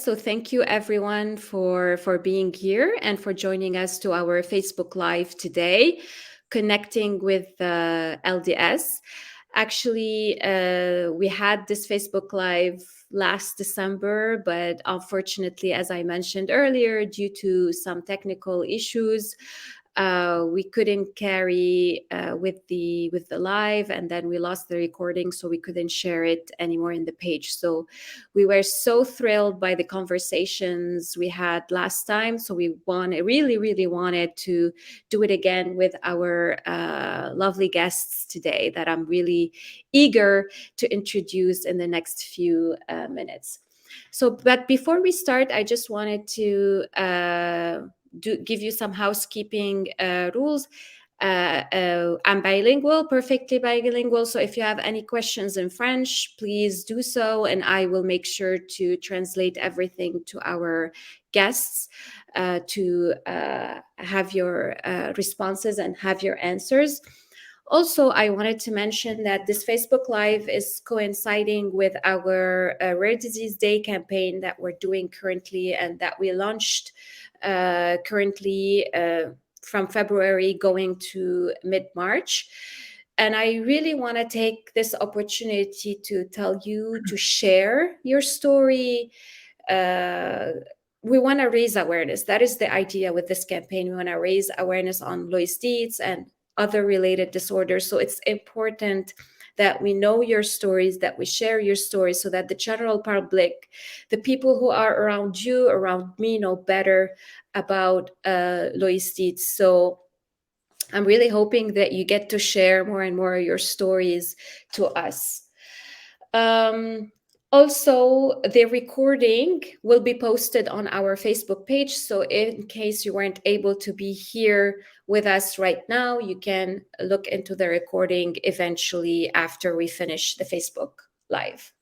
So thank you everyone for being here and for joining us to our Facebook Live today, connecting with LDS. Actually, we had this Facebook Live last December, but unfortunately, as I mentioned earlier, due to some technical issues, we couldn't carry with the live, and then we lost the recording, so we couldn't share it anymore in the page. So we were so thrilled by the conversations we had last time, so we really wanted to do it again with our lovely guests today that I'm really eager to introduce in the next few minutes. So, but before we start, I just wanted to give you some housekeeping rules. I'm bilingual, perfectly bilingual. So if you have any questions in French, please do so, and I will make sure to translate everything to our guests to have your responses and have your answers. Also, I wanted to mention that this Facebook Live is coinciding with our Rare Disease Day campaign that we're doing currently and that we launched currently from February going to mid-March. And I really want to take this opportunity to tell you to share your story. We want to raise awareness. That is the idea with this campaign. We want to raise awareness on Loeys-Dietz and other related disorders. So it's important that we know your stories, that we share your stories so that the general public, the people who are around you, around me, know better about Loeys-Dietz. So I'm really hoping that you get to share more and more of your stories to us. Also, the recording will be posted on our Facebook page. So in case you weren't able to be here with us right now, you can look into the recording eventually after we finish the Facebook Live.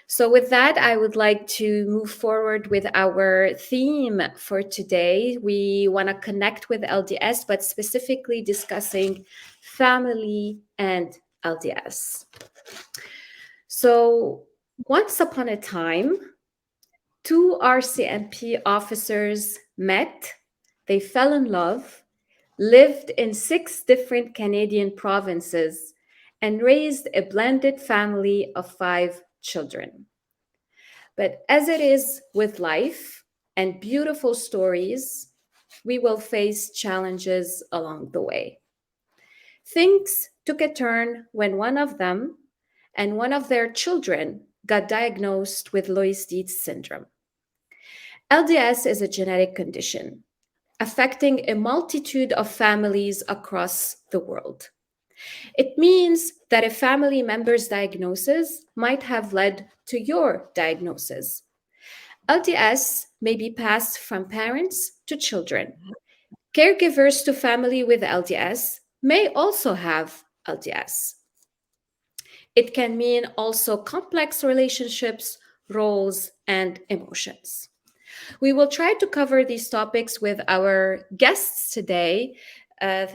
So with that, I would like to move forward with our theme for today. We want to connect with LDS, but specifically discussing family and LDS. So once upon a time, two RCMP officers met, they fell in love, lived in 6 different Canadian provinces, and raised a blended family of 5 children. But as it is with life and beautiful stories, we will face challenges along the way. Things took a turn when one of them and one of their children got diagnosed with Loeys-Dietz syndrome. LDS is a genetic condition affecting a multitude of families across the world. It means that a family member's diagnosis might have led to your diagnosis. LDS may be passed from parents to children. Caregivers to family with LDS may also have LDS. It can mean also complex relationships, roles, and emotions. We will try to cover these topics with our guests today,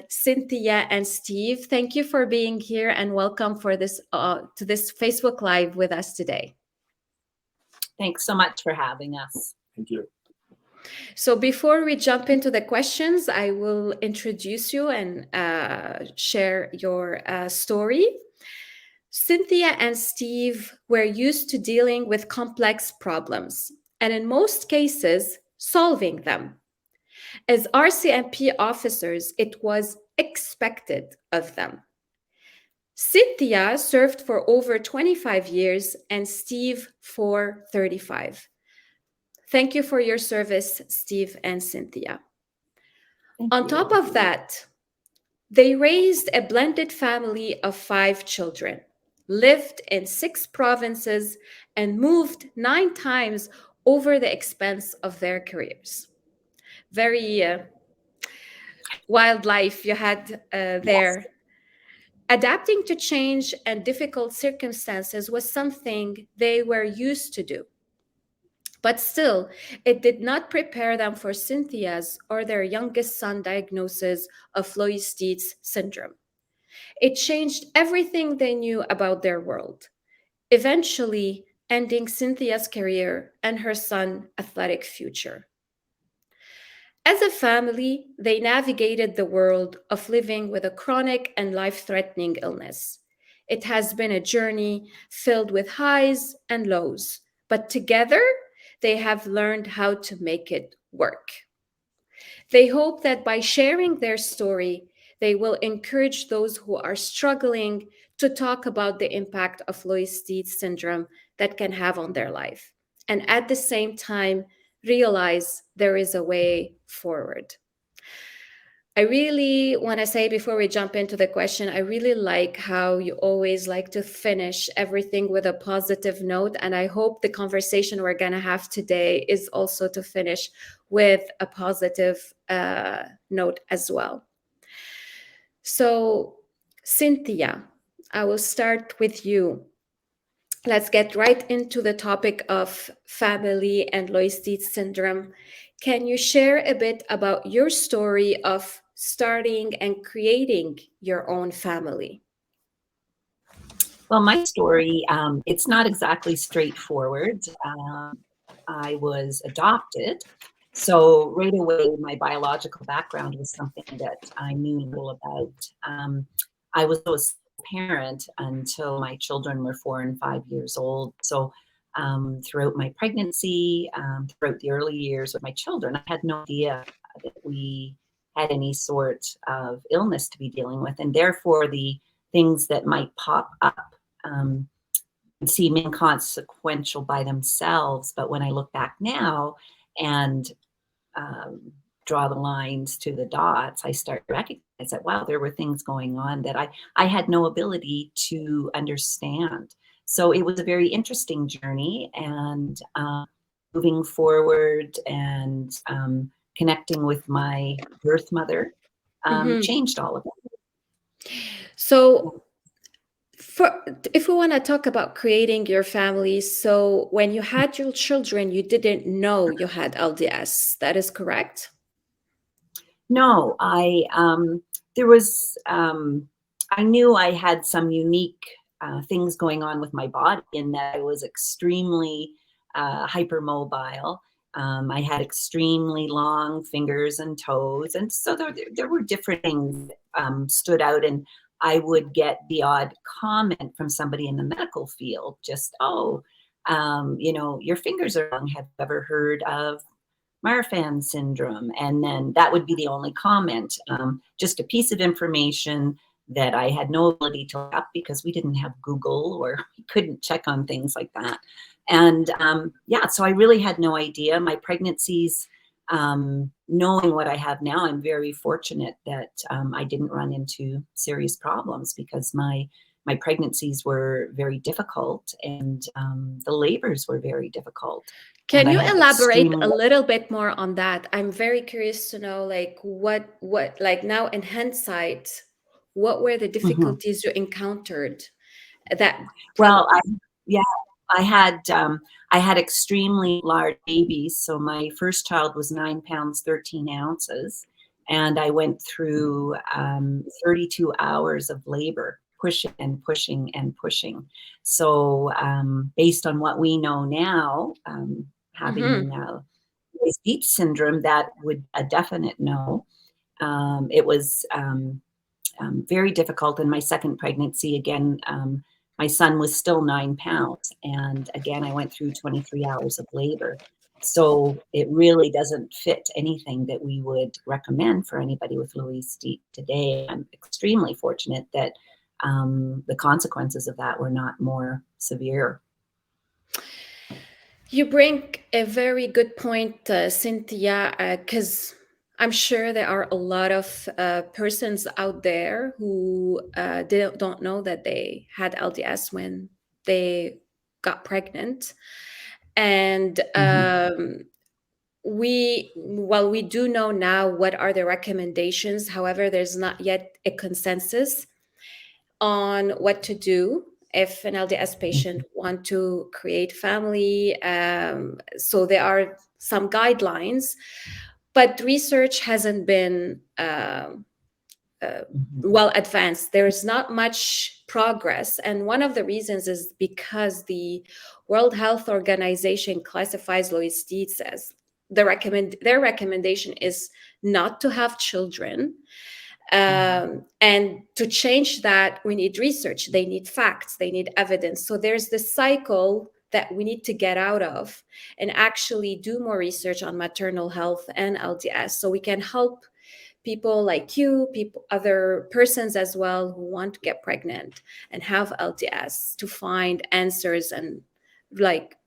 Cynthia and Steve. Thank you for being here and welcome for this to this Facebook Live with us today. Thanks so much for having us. Thank you. So before we jump into the questions, I will introduce you and share your story. Cynthia and Steve were used to dealing with complex problems, and in most cases, solving them. As RCMP officers, it was expected of them. Cynthia served for over 25 years and Steve for 35. Thank you for your service, Steve and Cynthia. On top of that, they raised a blended family of 5 children, lived in 6 provinces, and moved 9 times over the expense of their careers. Very wild life you had there. Yes. Adapting to change and difficult circumstances was something they were used to do. But still, it did not prepare them for Cynthia's or their youngest son diagnosis of Loeys-Dietz syndrome. It changed everything they knew about their world. Eventually, ending Cynthia's career and her son's athletic future. As a family, they navigated the world of living with a chronic and life-threatening illness. It has been a journey filled with highs and lows, but together they have learned how to make it work. They hope that by sharing their story, they will encourage those who are struggling to talk about the impact of Loeys-Dietz syndrome that can have on their life, and at the same time, realize there is a way forward. I really want to say before we jump into the question, I really like how you always like to finish everything with a positive note. And I hope the conversation we're going to have today is also to finish with a positive note as well. So, Cynthia, I will start with you. Let's get right into the topic of family and Loeys-Dietz syndrome. Can you share a bit about your story of starting and creating your own family? Well, my story, it's not exactly straightforward. I was adopted. So right away, my biological background was something that I knew little about. I was a parent until my children were 4 and 5 years old. So throughout my pregnancy, throughout the early years of my children, I had no idea that we had any sort of illness to be dealing with. And therefore, the things that might pop up seem inconsequential by themselves. But when I look back now and draw the lines to the dots, I start to recognize that, wow, there were things going on that I had no ability to understand. So it was a very interesting journey, and moving forward and connecting with my birth mother changed all of it. So if we want to talk about creating your family, so when you had your children, you didn't know you had LDS. That is correct? No, I knew I had some unique things going on with my body, in that I was extremely hypermobile. I had extremely long fingers and toes, and so there were different things that stood out, and I would get the odd comment from somebody in the medical field, just, your fingers are long. Have you ever heard of Marfan syndrome? And then that would be the only comment, just a piece of information that I had no ability to look up because we didn't have Google, or we couldn't check on things like that. And so I really had no idea. My pregnancies, knowing what I have now, I'm very fortunate that I didn't run into serious problems, because my pregnancies were very difficult, and the labors were very difficult. Can you elaborate a little bit more on that? I'm very curious to know, like, what like now in hindsight, what were the difficulties you encountered? Well, I had extremely large babies. So my first child was 9 pounds, 13 ounces. And I went through 32 hours of labor, pushing and pushing and pushing. So based on what we know now, having Loeys-Dietz syndrome, that would a definite no. It was very difficult. In my second pregnancy, again, my son was still 9 pounds. And again, I went through 23 hours of labor. So it really doesn't fit anything that we would recommend for anybody with Loeys-Dietz today. I'm extremely fortunate that the consequences of that were not more severe. You bring a very good point, Cynthia, because I'm sure there are a lot of persons out there who don't know that they had LDS when they got pregnant. And we do know now what are the recommendations. However, there's not yet a consensus on what to do if an LDS patient want to create family. So there are some guidelines, but research hasn't been well advanced. There's not much progress. And one of the reasons is because the World Health Organization classifies Loeys-Dietz as their recommendation is not to have children. And to change that, we need research, they need facts, they need evidence. So there's this cycle that we need to get out of and actually do more research on maternal health and LDS, so we can help people like you, other persons as well who want to get pregnant and have LDS, to find answers and like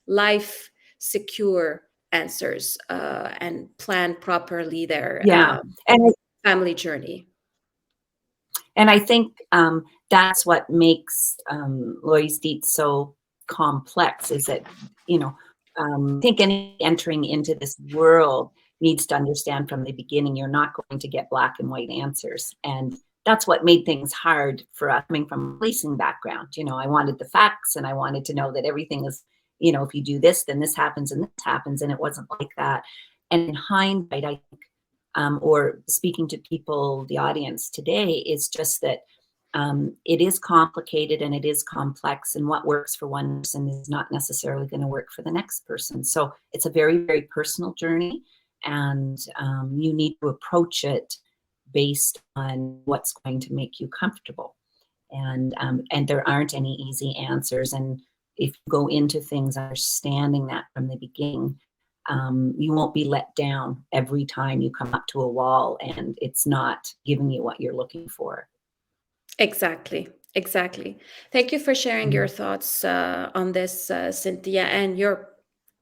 life secure answers, and plan properly their and family journey. And I think that's what makes Loeys-Dietz so complex, is that, I think any entering into this world needs to understand from the beginning, you're not going to get black and white answers. And that's what made things hard for us coming from a policing background. I wanted the facts, and I wanted to know that everything is, if you do this, then this happens and this happens. And it wasn't like that. And in hindsight, I think, or speaking to people, the audience today, is just that it is complicated and it is complex, and what works for one person is not necessarily going to work for the next person. So it's a very, very personal journey, and you need to approach it based on what's going to make you comfortable. And there aren't any easy answers. And if you go into things understanding that from the beginning, you won't be let down every time you come up to a wall and it's not giving you what you're looking for. Exactly. Thank you for sharing your thoughts on this, Cynthia, and your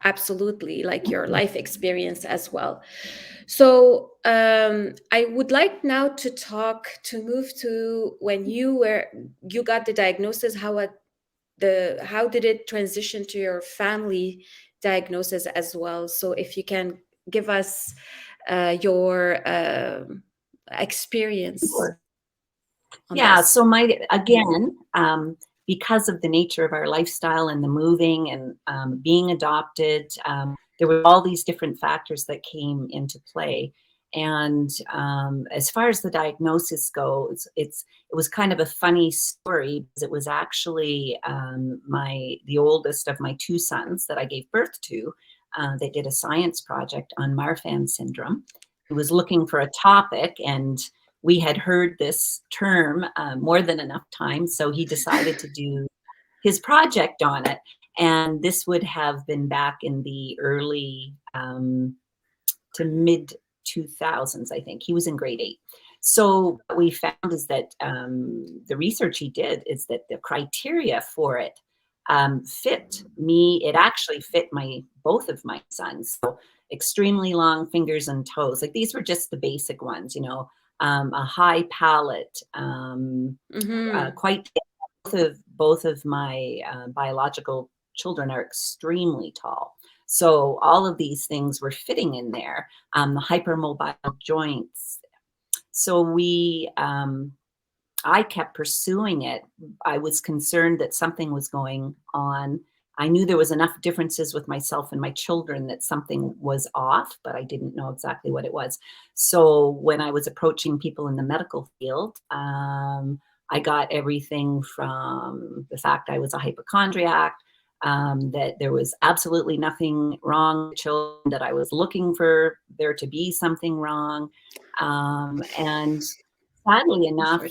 absolutely like your life experience as well. So I would like now to move to when you got the diagnosis. How did it transition to your family diagnosis as well? So if you can give us your experience. Sure. Yeah, this. So because of the nature of our lifestyle and the moving and being adopted, there were all these different factors that came into play. And as far as the diagnosis goes, it was kind of a funny story, because it was actually the oldest of my two sons that I gave birth to. They did a science project on Marfan syndrome. He was looking for a topic, and we had heard this term more than enough times, so he decided to do his project on it. And this would have been back in the early to mid 2000s, I think. He was in grade 8. So what we found is that the research he did is that the criteria for it fit me. It actually fit both of my sons. So extremely long fingers and toes. Like, these were just the basic ones, a high palate, quite. Both of my biological children are extremely tall. So all of these things were fitting in there. The hypermobile joints. So I kept pursuing it. I was concerned that something was going on. I knew there was enough differences with myself and my children that something was off, but I didn't know exactly what it was. So when I was approaching people in the medical field, I got everything from the fact I was a hypochondriac, that there was absolutely nothing wrong with children, that I was looking for there to be something wrong. And sadly enough,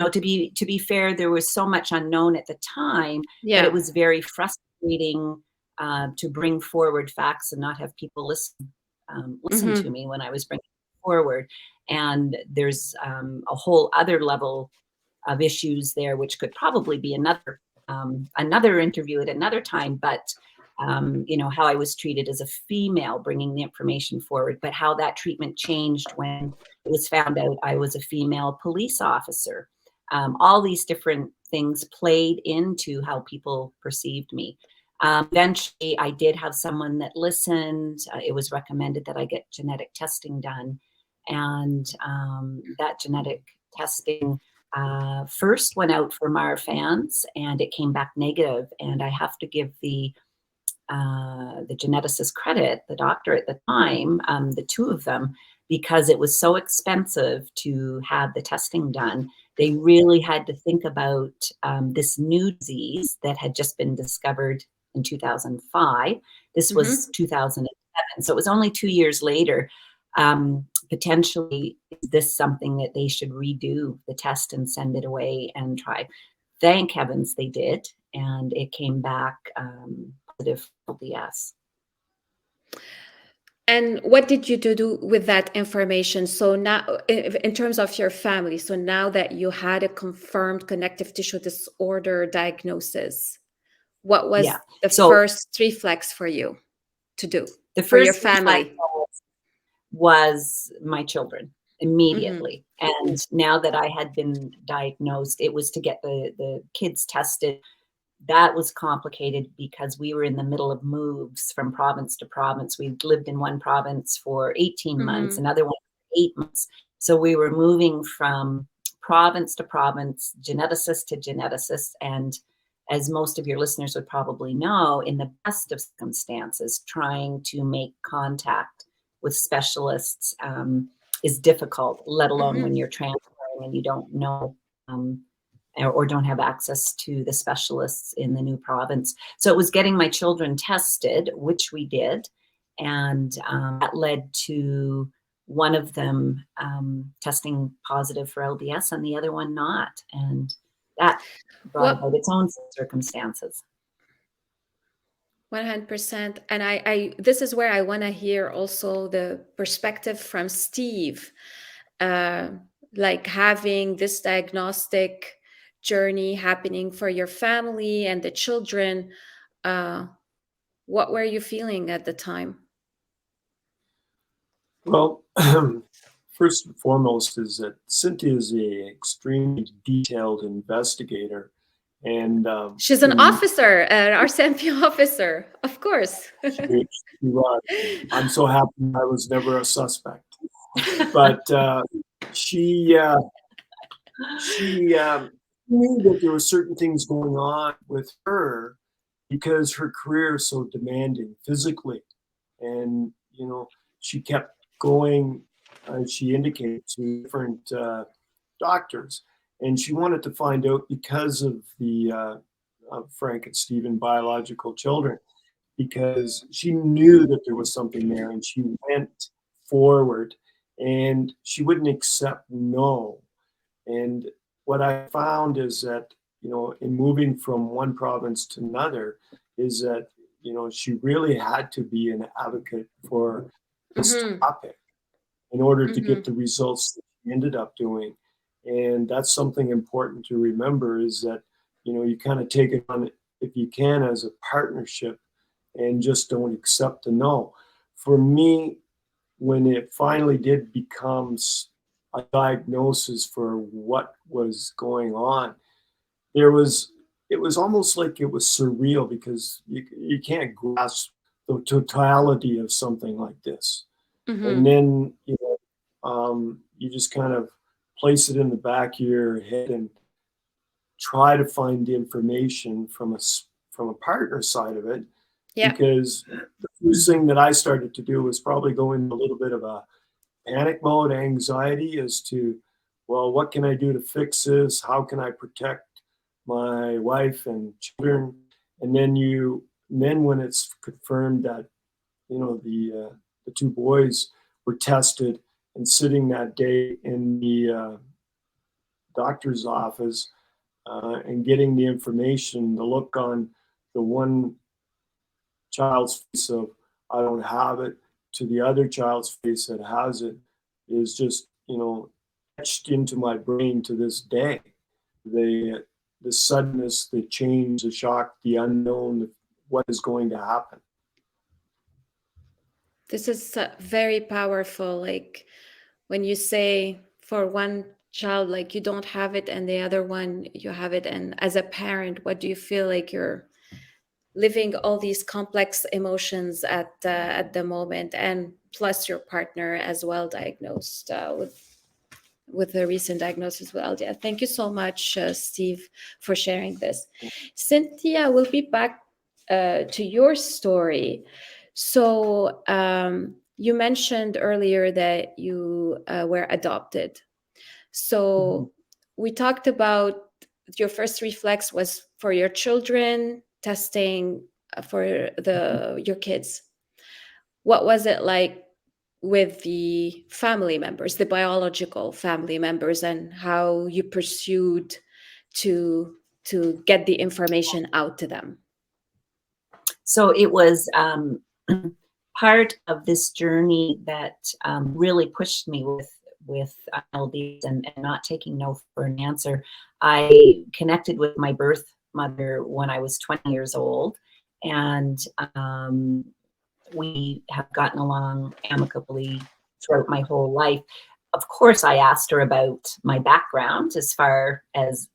to be fair, there was so much unknown at the time that it was very frustrating to bring forward facts and not have people listen to me when I was bringing it forward. And there's a whole other level of issues there, which could probably be another interview at another time. But how I was treated as a female bringing the information forward, but how that treatment changed when it was found out I was a female police officer. All these different things played into how people perceived me. Eventually, I did have someone that listened. It was recommended that I get genetic testing done. And that genetic testing first went out for Marfan's, and it came back negative. And I have to give the geneticist credit, the doctor at the time, the two of them, because it was so expensive to have the testing done they really had to think about this new disease that had just been discovered in 2005. This was 2007, so it was only 2 years later. Potentially, is this something that they should redo the test and send it away and try? Thank heavens they did, and it came back positive for LDS. And what did you do with that information? So now, in terms of your family, so now that you had a confirmed connective tissue disorder diagnosis, what was the first reflex for you to do for your family? Was my children immediately. And now that I had been diagnosed, it was to get the kids tested. That was complicated because we were in the middle of moves from province to province. We lived in one province for 18 months, another one for 8 months. So we were moving from province to province, geneticist to geneticist. And as most of your listeners would probably know, in the best of circumstances, trying to make contact with specialists is difficult, let alone when you're transferring and you don't know or don't have access to the specialists in the new province. So it was getting my children tested, which we did, and that led to one of them testing positive for LDS and the other one not, and that brought about its own circumstances. 100%. And I this is where I want to hear also the perspective from Steve, like having this diagnostic journey happening for your family and the children. What were you feeling at the time? Well, first and foremost is that Cynthia is an extremely detailed investigator. And she's an officer, an RCMP officer, of course. She was. I'm so happy I was never a suspect. But she knew that there were certain things going on with her because her career is so demanding physically. And, you know, she kept going, as she indicated, to different doctors. And she wanted to find out because of the Frank and Stephen biological children, because she knew that there was something there and she went forward and she wouldn't accept no. And what I found is that, you know, in moving from one province to another is that, you know, she really had to be an advocate for this topic in order to get the results that she ended up doing. And that's something important to remember is that, you know, you kind of take it on, if you can, as a partnership and just don't accept the no. For me, when it finally did become a diagnosis for what was going on, it was almost like it was surreal because you can't grasp the totality of something like this. And then, you know, you just kind of place it in the back of your head and try to find the information from a partner side of it. Yeah. Because the first thing that I started to do was probably go into a little bit of a panic mode, anxiety as to, well, what can I do to fix this? How can I protect my wife and children? And then when it's confirmed that, you know, the two boys were tested and sitting that day in the doctor's office and getting the information, the look on the one child's face of I don't have it to the other child's face that has it is just, you know, etched into my brain to this day. The suddenness, the change, the shock, the unknown, what is going to happen. This is very powerful. Like when you say for one child, like you don't have it and the other one you have it. And as a parent, what do you feel like you're living all these complex emotions at the moment, and plus your partner as well diagnosed with the recent diagnosis with LDS. Thank you so much, Steve, for sharing this. Cynthia, we'll be back to your story. So you mentioned earlier that you were adopted. So we talked about your first reflex was for your children, testing for your kids. What was it like with the family members, the biological family members, and how you pursued to get the information out to them? So it was part of this journey that really pushed me with LDs and not taking no for an answer. I connected with my birth mother when I was 20 years old, and we have gotten along amicably throughout my whole life. Of course, I asked her about my background as far as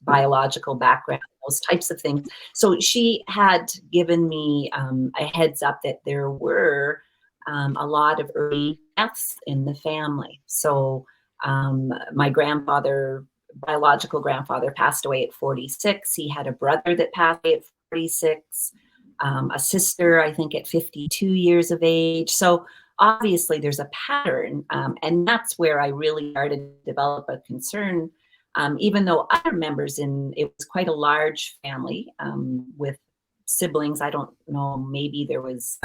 biological background, those types of things. So she had given me a heads up that there were a lot of early deaths in the family. So my grandfather, biological grandfather, passed away at 46. He had a brother that passed away at 46. A sister, I think, at 52 years of age. So obviously there's a pattern, and that's where I really started to develop a concern, even though other members it was quite a large family with siblings. I don't know, maybe there was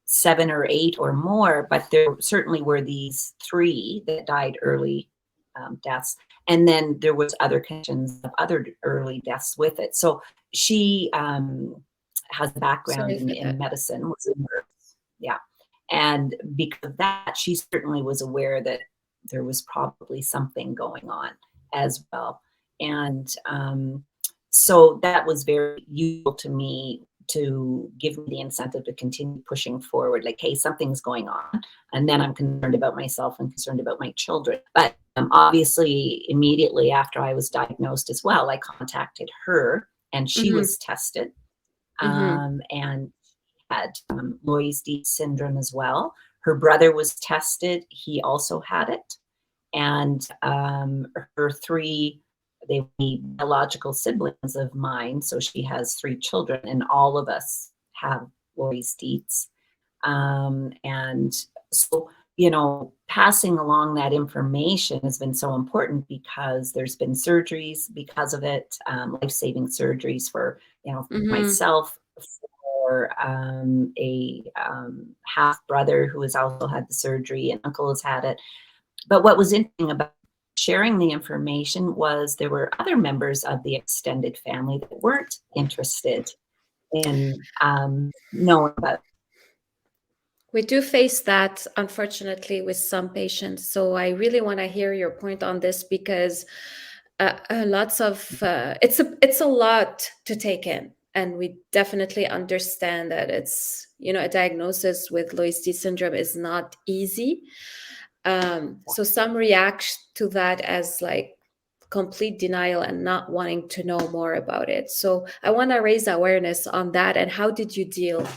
7 or 8 or more, but there certainly were these 3 that died early deaths. And then there was other conditions of other early deaths with it. So she has a background in medicine, was a nurse. Yeah. And because of that, she certainly was aware that there was probably something going on as well. And so that was very useful to me to give me the incentive to continue pushing forward, like, hey, something's going on. And then I'm concerned about myself and concerned about my children. But obviously, immediately after I was diagnosed as well, I contacted her, and she was tested. And had Loeys-Dietz syndrome as well. Her brother was tested. He also had it. And her 3, they were biological siblings of mine. So she has 3 children, and all of us have Loeys-Dietz. And so, you know, passing along that information has been so important because there's been surgeries because of it, life-saving surgeries for, you know, for myself, for a half brother who has also had the surgery, and uncle has had it. But what was interesting about sharing the information was there were other members of the extended family that weren't interested in knowing about it. We do face that, unfortunately, with some patients. So I really want to hear your point on this, because it's a lot to take in. And we definitely understand that it's, you know, a diagnosis with Loeys-Dietz syndrome is not easy. So some react to that as like complete denial and not wanting to know more about it. So I want to raise awareness on that. And how did you deal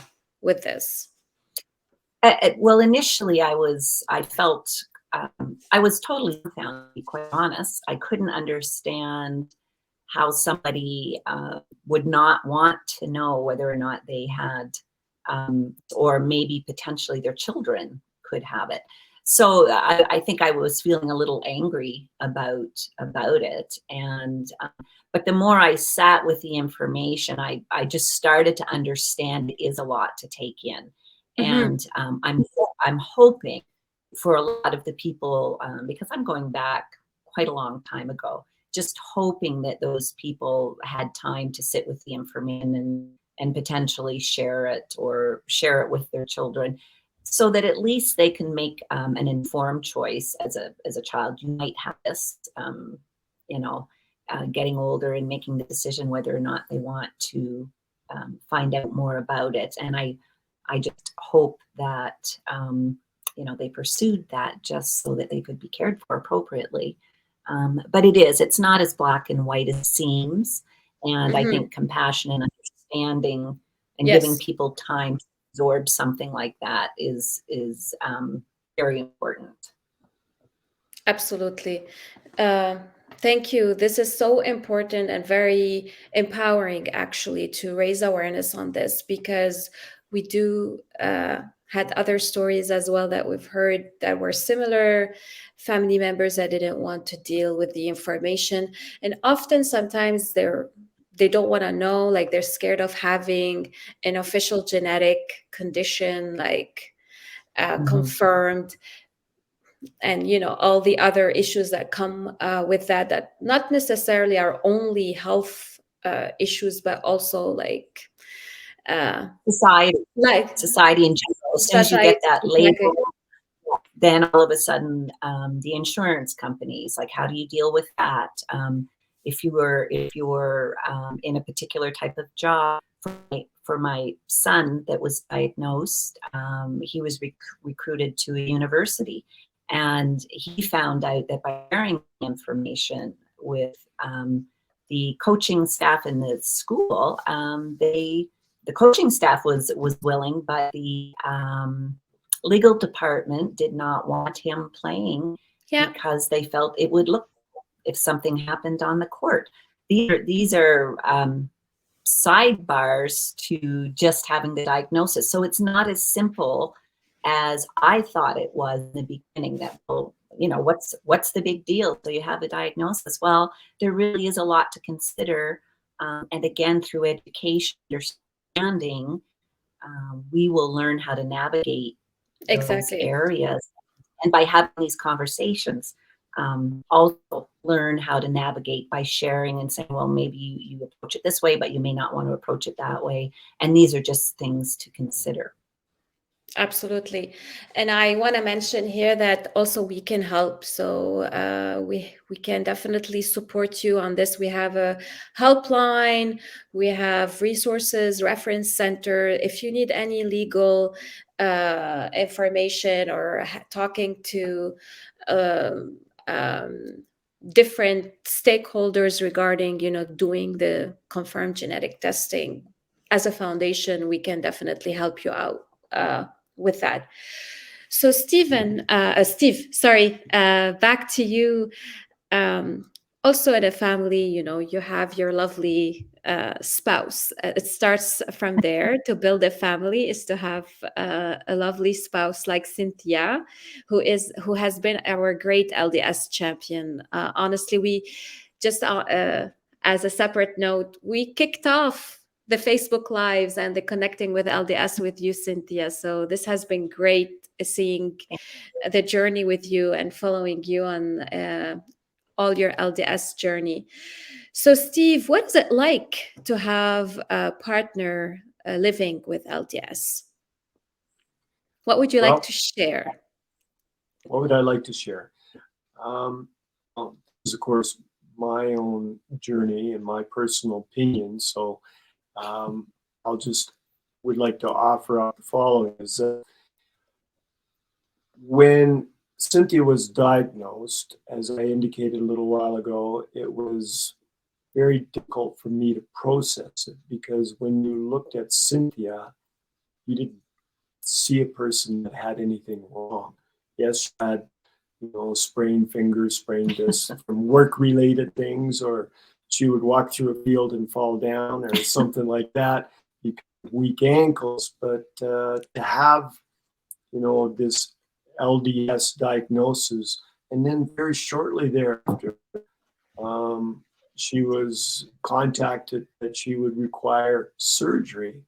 with this? Well, initially I felt I was totally confounded, to be quite honest. I couldn't understand how somebody would not want to know whether or not they had, or maybe potentially their children could have it. So I think I was feeling a little angry about it. And but the more I sat with the information, I just started to understand it is a lot to take in. And I'm hoping for a lot of the people, because I'm going back quite a long time ago, just hoping that those people had time to sit with the information and potentially share it, or share it with their children, so that at least they can make an informed choice as a child. You might have this, you know, getting older and making the decision whether or not they want to find out more about it. And I just hope that, you know, they pursued that just so that they could be cared for appropriately. But it's not as black and white as it seems. And I think compassion and understanding and giving people time to absorb something like that is very important. Absolutely. Thank you. This is so important and very empowering, actually, to raise awareness on this, because we do had other stories as well that we've heard that were similar, family members that didn't want to deal with the information. And often sometimes they don't want to know, like they're scared of having an official genetic condition, like confirmed, and all the other issues that come with that not necessarily are only health issues, but also like society in general. As soon as you get that label, then all of a sudden the insurance companies, like, how do you deal with that? If you were in a particular type of job, for my son that was diagnosed, he was recruited to a university, and he found out that by sharing information with the coaching staff in the school, the coaching staff was willing, but the legal department did not want him playing because they felt it would look if something happened on the court. These are sidebars to just having the diagnosis. So it's not as simple as I thought it was in the beginning, that, well, what's the big deal? So you have a diagnosis. Well, there really is a lot to consider. And again, through education, understanding, we will learn how to navigate those areas. And by having these conversations, also learn how to navigate by sharing and saying, well, maybe you approach it this way, but you may not want to approach it that way. And these are just things to consider. Absolutely. And I want to mention here that also we can help. So we can definitely support you on this. We have a helpline, we have resources, reference center. If you need any legal information or talking to different stakeholders regarding, doing the confirmed genetic testing, as a foundation, we can definitely help you out with that. So Steve, back to you. Also at a family, you have your lovely spouse. It starts from there. To build a family is to have a lovely spouse like Cynthia, who has been our great LDS champion. Honestly, we just as a separate note, we kicked off the Facebook Lives and the Connecting with LDS with you, Cynthia. So this has been great, seeing the journey with you and following you on all your LDS journey. So Steve, what is it like to have a partner living with LDS? What would you like to share? What would I like to share? This is, of course, my own journey and my personal opinion. So would like to offer up the following: is that when Cynthia was diagnosed, as I indicated a little while ago, it was very difficult for me to process it, because when you looked at Cynthia, you didn't see a person that had anything wrong. Yes, she had, sprained fingers, sprained this from work-related things, or she would walk through a field and fall down or something like that. Weak ankles, but to have, this LDS diagnosis, and then very shortly thereafter, she was contacted that she would require surgery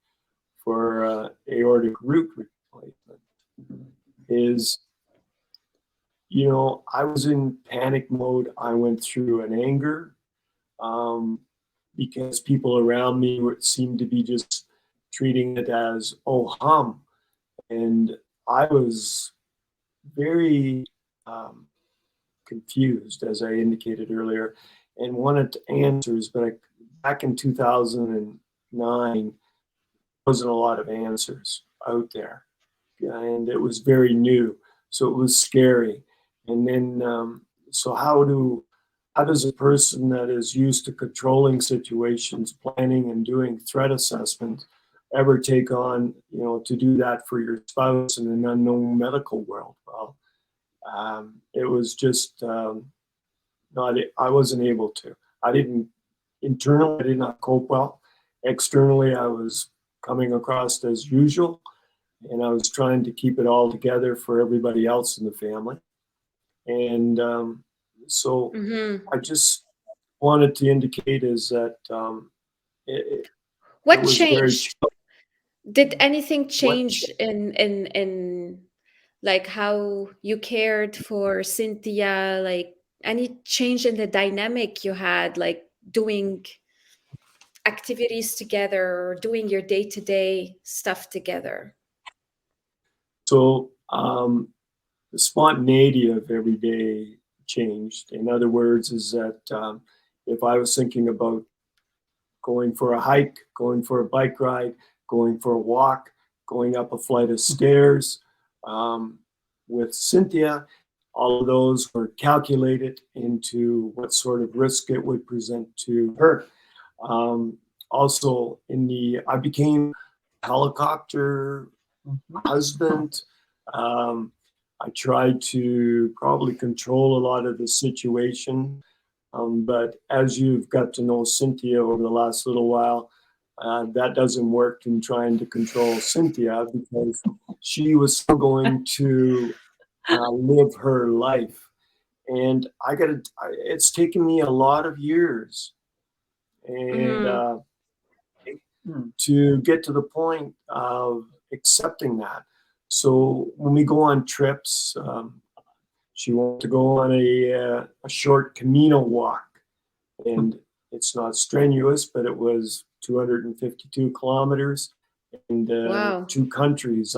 for aortic root replacement. I was in panic mode. I went through an anger because people around me seemed to be just treating it as, oh, hum. And I was very confused, as I indicated earlier, and wanted answers. But back in 2009, there wasn't a lot of answers out there. And it was very new. So it was scary. And then, so how does a person that is used to controlling situations, planning and doing threat assessment, ever take on, to do that for your spouse in an unknown medical world? Well, it was just I wasn't able to. Internally, I did not cope well. Externally, I was coming across as usual, and I was trying to keep it all together for everybody else in the family. And so I just wanted to indicate is that what it was changed? Did anything What change in like how you cared for Cynthia? Like any change in the dynamic you had, like doing activities together or doing your day-to-day stuff together? So the spontaneity of every day changed. In other words, is that if I was thinking about going for a hike, going for a bike ride, going for a walk, going up a flight of stairs, with Cynthia, all of those were calculated into what sort of risk it would present to her. Also, I became a helicopter husband. I tried to probably control a lot of the situation. But as you've got to know Cynthia over the last little while, that doesn't work in trying to control Cynthia, because she was still going to live her life. And it's taken me a lot of years and to get to the point of accepting that. So when we go on trips, she wanted to go on a short Camino walk, and it's not strenuous, but it was 252 kilometers and Wow. 2 countries.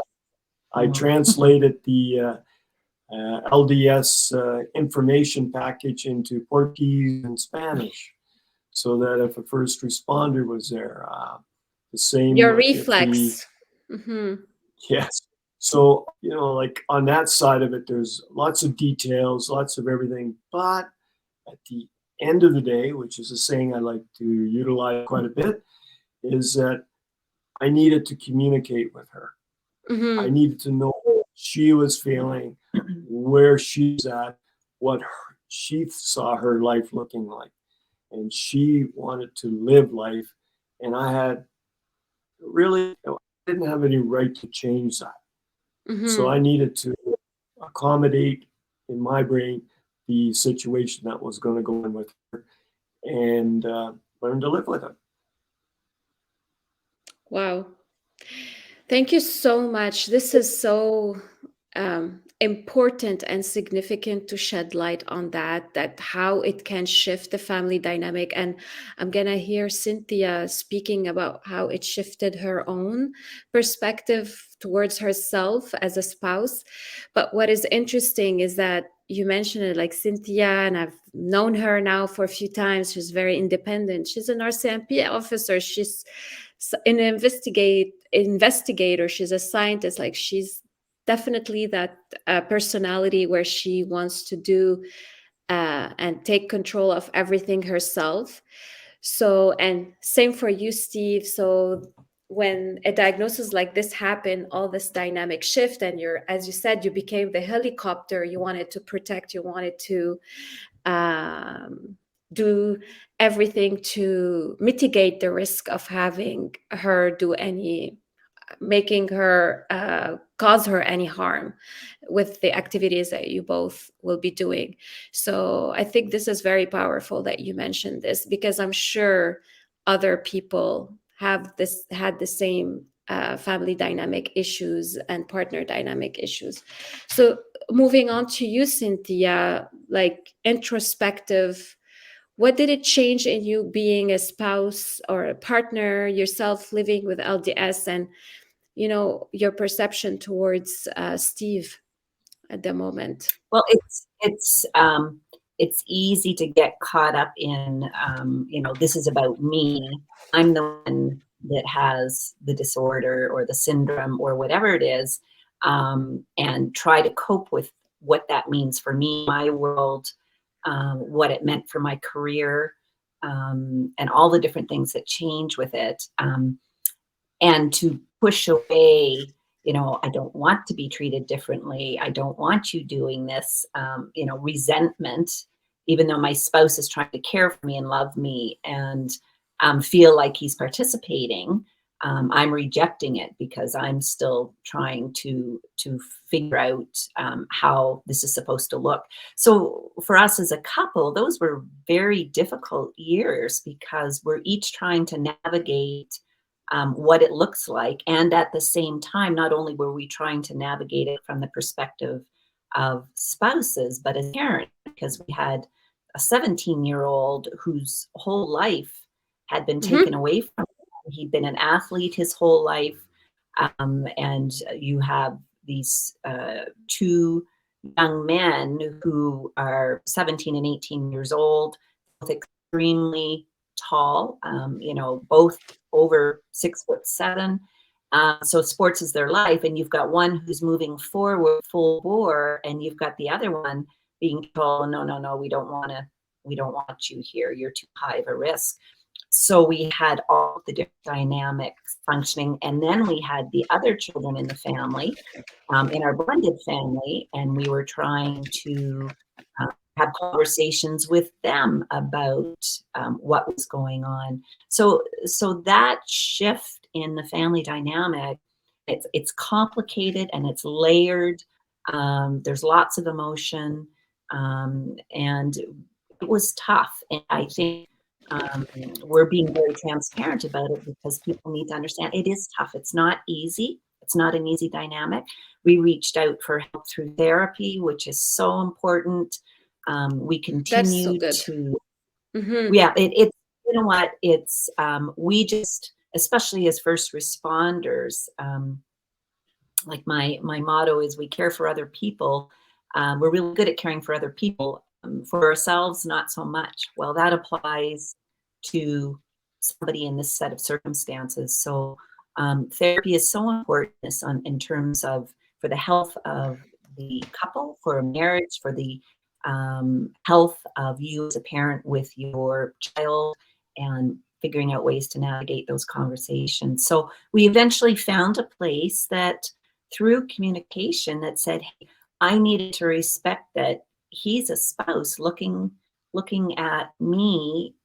I translated the LDS information package into Portuguese and Spanish, so that if a first responder was there, the same. Your reflex. Yes. So, like on that side of it, there's lots of details, lots of everything. But at the end of the day, which is a saying I like to utilize quite a bit, is that I needed to communicate with her. I needed to know what she was feeling, where she's at, what she saw her life looking like. And she wanted to live life. And I didn't have any right to change that. So I needed to accommodate in my brain the situation that was going to go on with her and learn to live with it. Wow. Thank you so much. This is so important and significant to shed light on that how it can shift the family dynamic. And I'm going to hear Cynthia speaking about how it shifted her own perspective towards herself as a spouse. But what is interesting is that you mentioned it, like Cynthia, and I've known her now for a few times. She's very independent. She's an RCMP officer. She's an investigator. She's a scientist. Like, she's definitely that personality where she wants to do and take control of everything herself. So, and same for you, Steve. So when a diagnosis like this happened, all this dynamic shift, and as you said, you became the helicopter. You wanted to protect, you wanted to do everything to mitigate the risk of having her making her cause her any harm with the activities that you both will be doing. So I think this is very powerful that you mentioned this, because I'm sure other people had the same family dynamic issues and partner dynamic issues. So moving on to you, Cynthia, like introspective, what did it change in you being a spouse or a partner, yourself living with LDS, and your perception towards Steve at the moment? Well, it's easy to get caught up in this is about me. I'm the one that has the disorder or the syndrome or whatever it is, and try to cope with what that means for me, my world, what it meant for my career, and all the different things that change with it, and to push away, I don't want to be treated differently. I don't want you doing this, resentment, even though my spouse is trying to care for me and love me and feel like he's participating. I'm rejecting it because I'm still trying to figure out how this is supposed to look. So for us as a couple, those were very difficult years because we're each trying to navigate what it looks like. And at the same time, not only were we trying to navigate it from the perspective of spouses, but as parents, because we had a 17-year-old whose whole life had been taken away from him. He'd been an athlete his whole life. And you have these two young men who are 17 and 18 years old, both extremely tall, both over 6'7". So sports is their life. And you've got one who's moving forward full bore, and you've got the other one being told, no, we don't want you here. You're too high of a risk. So we had all the different dynamics functioning. And then we had the other children in the family, in our blended family, and we were trying to have conversations with them about what was going on. So that shift in the family dynamic, it's complicated and it's layered. There's lots of emotion, and it was tough. And I think we're being very transparent about it because people need to understand it is tough. It's not easy. It's not an easy dynamic. We reached out for help through therapy, which is so important. We continue to, it's, you know what, it's, we just, especially as first responders, like my motto is we care for other people. We're really good at caring for other people. For ourselves, not so much. Well, that applies to somebody in this set of circumstances. So therapy is so important in terms of for the health of the couple, for a marriage, for the health of you as a parent with your child, and figuring out ways to navigate those conversations. So we eventually found a place that through communication that said, hey, I needed to respect that he's a spouse looking at me,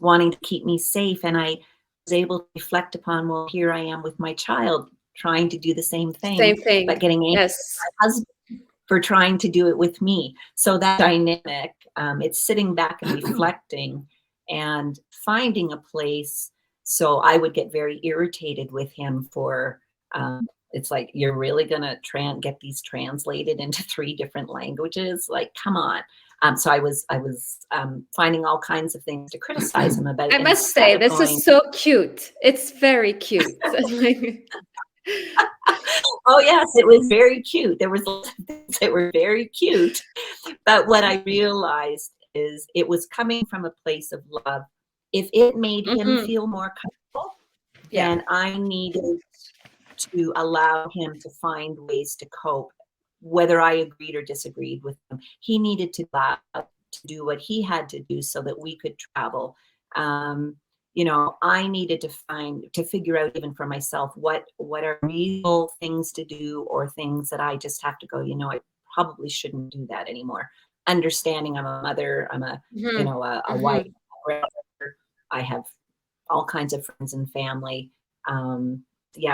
wanting to keep me safe. And I was able to reflect upon, well, here I am with my child trying to do the same thing, but getting angry at my husband for trying to do it with me. So that dynamic, it's sitting back and reflecting and finding a place. So I would get very irritated with him for, it's like, you're really going to get these translated into 3 different languages? Like, come on. So I was finding all kinds of things to criticize him about. I must say, this is so cute. It's very cute. Oh, yes, it was very cute. There was things that were very cute. But what I realized is it was coming from a place of love. If it made him feel more comfortable, then I needed to allow him to find ways to cope, whether I agreed or disagreed with him. He needed to do what he had to do so that we could travel. I needed to figure out even for myself, what are real things to do or things that I just have to go, I probably shouldn't do that anymore. Understanding I'm a mother, I'm a, a wife, a grandmother. I have all kinds of friends and family.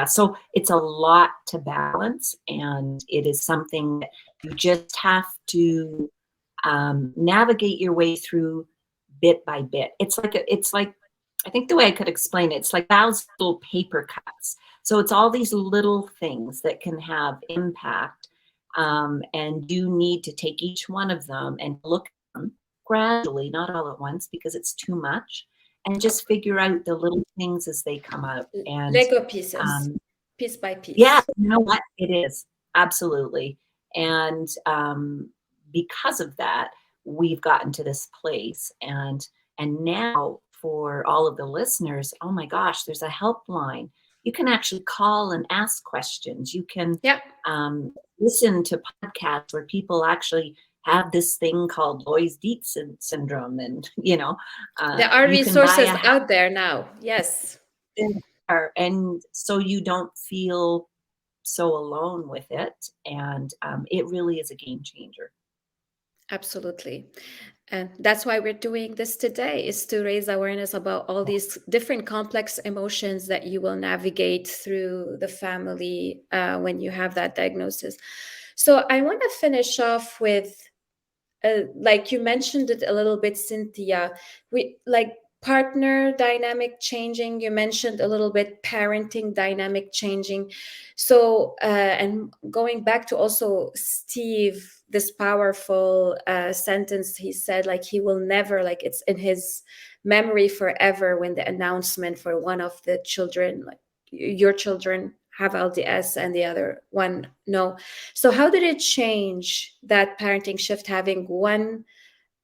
So it's a lot to balance, and it is something that you just have to navigate your way through bit by bit. It's like I think the way I could explain it, it's like those little paper cuts. So it's all these little things that can have impact, and you need to take each one of them and look at them gradually, not all at once, because it's too much. And just figure out the little things as they come out. And Lego pieces, piece by piece. Yeah, you know what? It is. Absolutely. And because of that, we've gotten to this place. And now for all of the listeners, oh my gosh, there's a helpline. You can actually call and ask questions. You can listen to podcasts where people actually have this thing called Loeys-Dietz syndrome, and there are resources out there now. Yes, and so you don't feel so alone with it, and it really is a game changer. Absolutely. And that's why we're doing this today, is to raise awareness about all these different complex emotions that you will navigate through the family when you have that diagnosis. So I want to finish off with, like you mentioned it a little bit, Cynthia, we like partner dynamic changing. You mentioned a little bit parenting dynamic changing. So, and going back to also Steve, this powerful sentence he said, like he will never, like it's in his memory forever when the announcement for one of the children, like your children have LDS and the other one no. So how did it change, that parenting shift, having one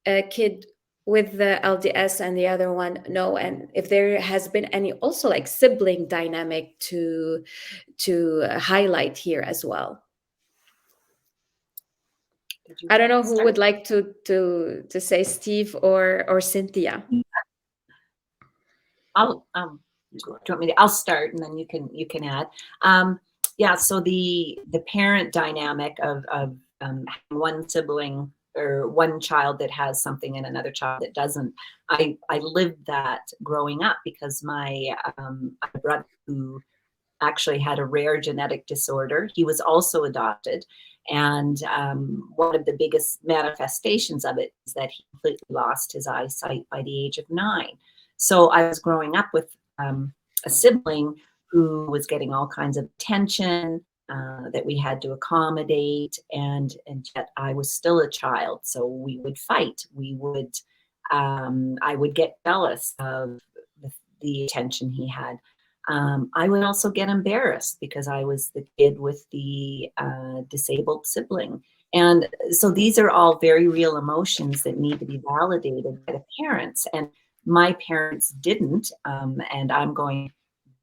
kid with the LDS and the other one no? And if there has been any also like sibling dynamic to highlight here as well. I don't know who would like to say, Steve or Cynthia. I'll do you want me to? I'll start, and then you can add. Yeah. So the parent dynamic of having one sibling or one child that has something and another child that doesn't. I lived that growing up because my brother, who actually had a rare genetic disorder, he was also adopted. And one of the biggest manifestations of it is that he completely lost his eyesight by the age of 9. So I was growing up with a sibling who was getting all kinds of attention that we had to accommodate, and yet I was still a child. So we would fight. I would get jealous of the attention he had. I would also get embarrassed because I was the kid with the disabled sibling. And so these are all very real emotions that need to be validated by the parents. And my parents didn't, and I'm going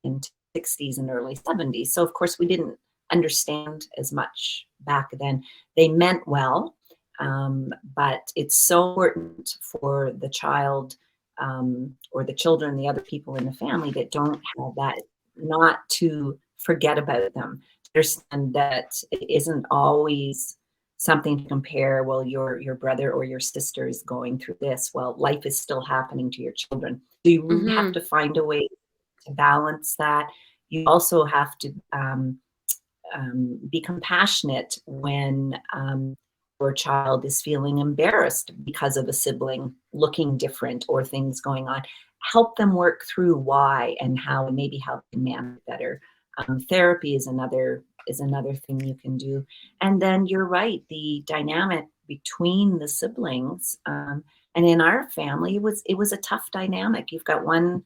into 60s and early 70s. So of course we didn't understand as much back then. They meant well, but it's so important for the child or the children, the other people in the family that don't have that, not to forget about them. Understand that it isn't always something to compare. Well, your brother or your sister is going through this. Well, life is still happening to your children. So you really have to find a way to balance that. You also have to be compassionate when your child is feeling embarrassed because of a sibling looking different or things going on. Help them work through why and how, and maybe how they can manage better. Therapy is another thing you can do. And then you're right, the dynamic between the siblings, and in our family, it was a tough dynamic. You've got one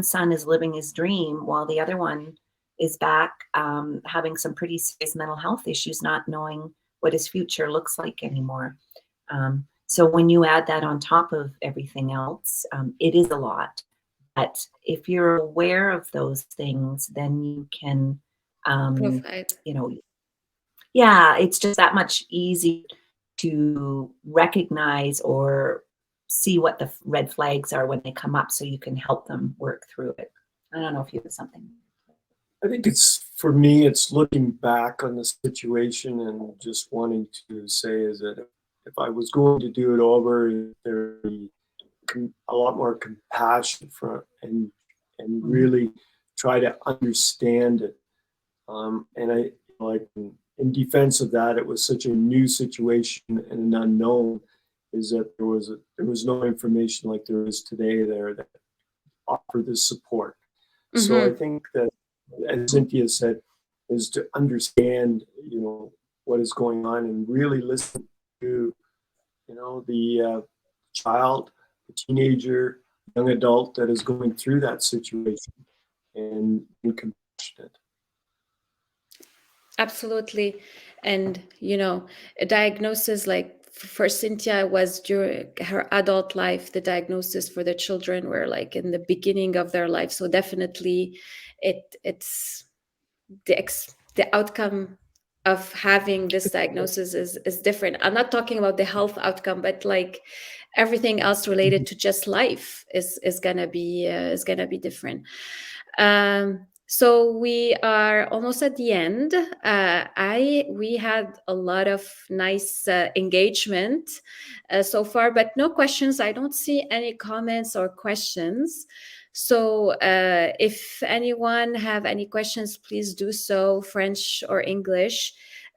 son is living his dream while the other one is back having some pretty serious mental health issues, not knowing what his future looks like anymore. So when you add that on top of everything else, it is a lot. But if you're aware of those things, then you can, yeah, it's just that much easier to recognize or see what the red flags are when they come up, so you can help them work through it. I don't know if you have something. I think for me, it's looking back on the situation and just wanting to say is that if I was going to do it over, there'd be a lot more compassion for and really try to understand it. And I like in defense of that, it was such a new situation and an unknown. Is that there was no information like there is today there that offer this support. So I think that, as Cynthia said, is to understand, what is going on and really listen to, the child, the teenager, young adult that is going through that situation and be compassionate. Absolutely. And, a diagnosis like for Cynthia was during her adult life. The diagnosis for the children were like in the beginning of their life. So definitely it's the outcome of having this diagnosis is different. I'm not talking about the health outcome, but like everything else related to just life is gonna be different. So we are almost at the end. We had a lot of nice engagement so far, but no questions. I don't see any comments or questions. So if anyone have any questions, please do so, French or English.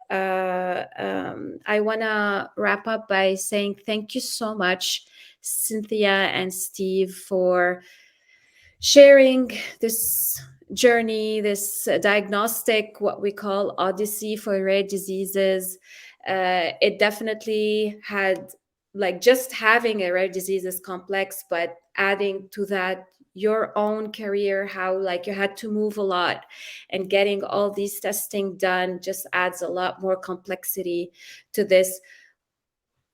I want to wrap up by saying thank you so much, Cynthia and Steve, for sharing this journey, this diagnostic, what we call odyssey for rare diseases. It definitely had, like, just having a rare disease is complex, but adding to that your own career, how like you had to move a lot, and getting all these testing done just adds a lot more complexity to this.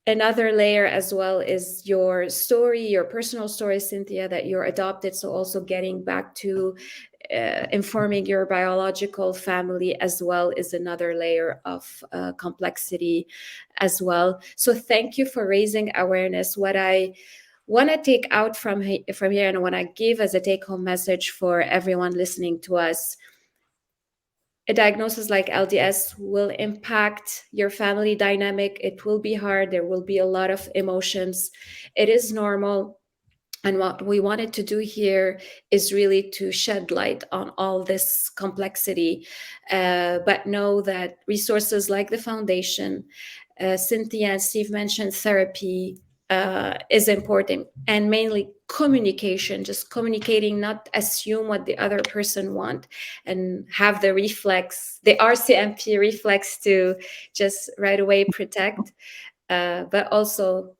Another layer as well is your story, your personal story, Cynthia, that you're adopted. So also getting back to informing your biological family as well is another layer of complexity as well. So thank you for raising awareness. What I want to take out from here, and want to give as a take-home message for everyone listening to us: a diagnosis like LDS will impact your family dynamic. It will be hard. There will be a lot of emotions. It is normal. And what we wanted to do here is really to shed light on all this complexity, but know that resources like the Foundation, Cynthia and Steve mentioned therapy, is important, and mainly communication, just communicating, not assume what the other person want, and have the reflex, the RCMP reflex, to just right away protect, but also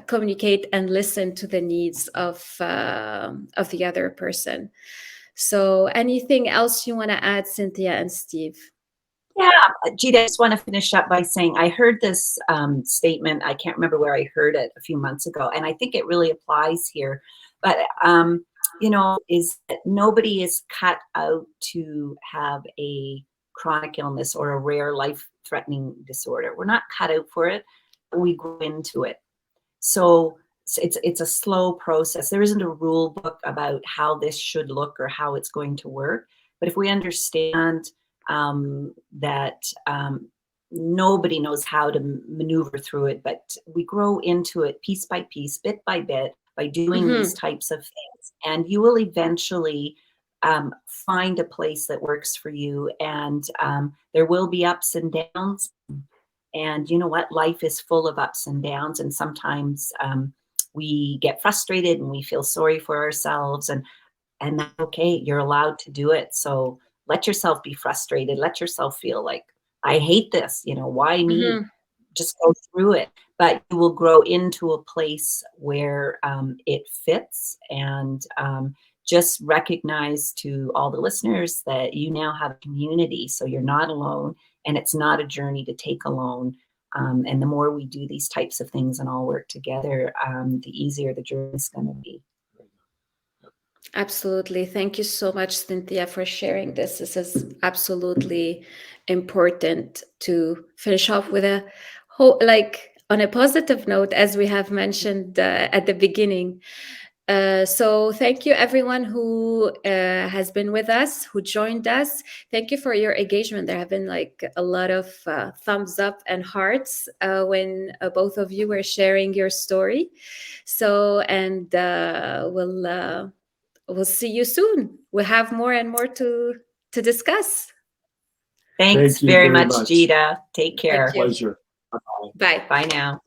communicate and listen to the needs of the other person. So anything else you want to add, Cynthia and Steve? Yeah, Gita, I just want to finish up by saying I heard this statement. I can't remember where I heard it a few months ago, and I think it really applies here. But, you know, is that nobody is cut out to have a chronic illness or a rare life-threatening disorder. We're not cut out for it. We grow into it. So it's a slow process. There isn't a rule book about how this should look or how it's going to work. But if we understand that nobody knows how to maneuver through it, but we grow into it piece by piece, bit by bit, by doing these types of things. And you will eventually find a place that works for you. And there will be ups and downs. And you know what? Life is full of ups and downs. And sometimes we get frustrated and we feel sorry for ourselves. And that's okay. You're allowed to do it. So let yourself be frustrated. Let yourself feel like, I hate this. You know, why me? Just go through it. But you will grow into a place where it fits. And just recognize to all the listeners that you now have a community. So you're not alone. And it's not a journey to take alone. And the more we do these types of things and all work together, the easier the journey is going to be. Absolutely. Thank you so much, Cynthia, for sharing this. This is absolutely important to finish off with a whole, like, on a positive note, as we have mentioned at the beginning. So thank you, everyone who has been with us, who joined us. Thank you for your engagement. There have been like a lot of thumbs up and hearts when both of you were sharing your story. So, and we'll see you soon. We'll have more and more to discuss. Thanks very much, Gita. Take care. Pleasure. Bye. Bye now.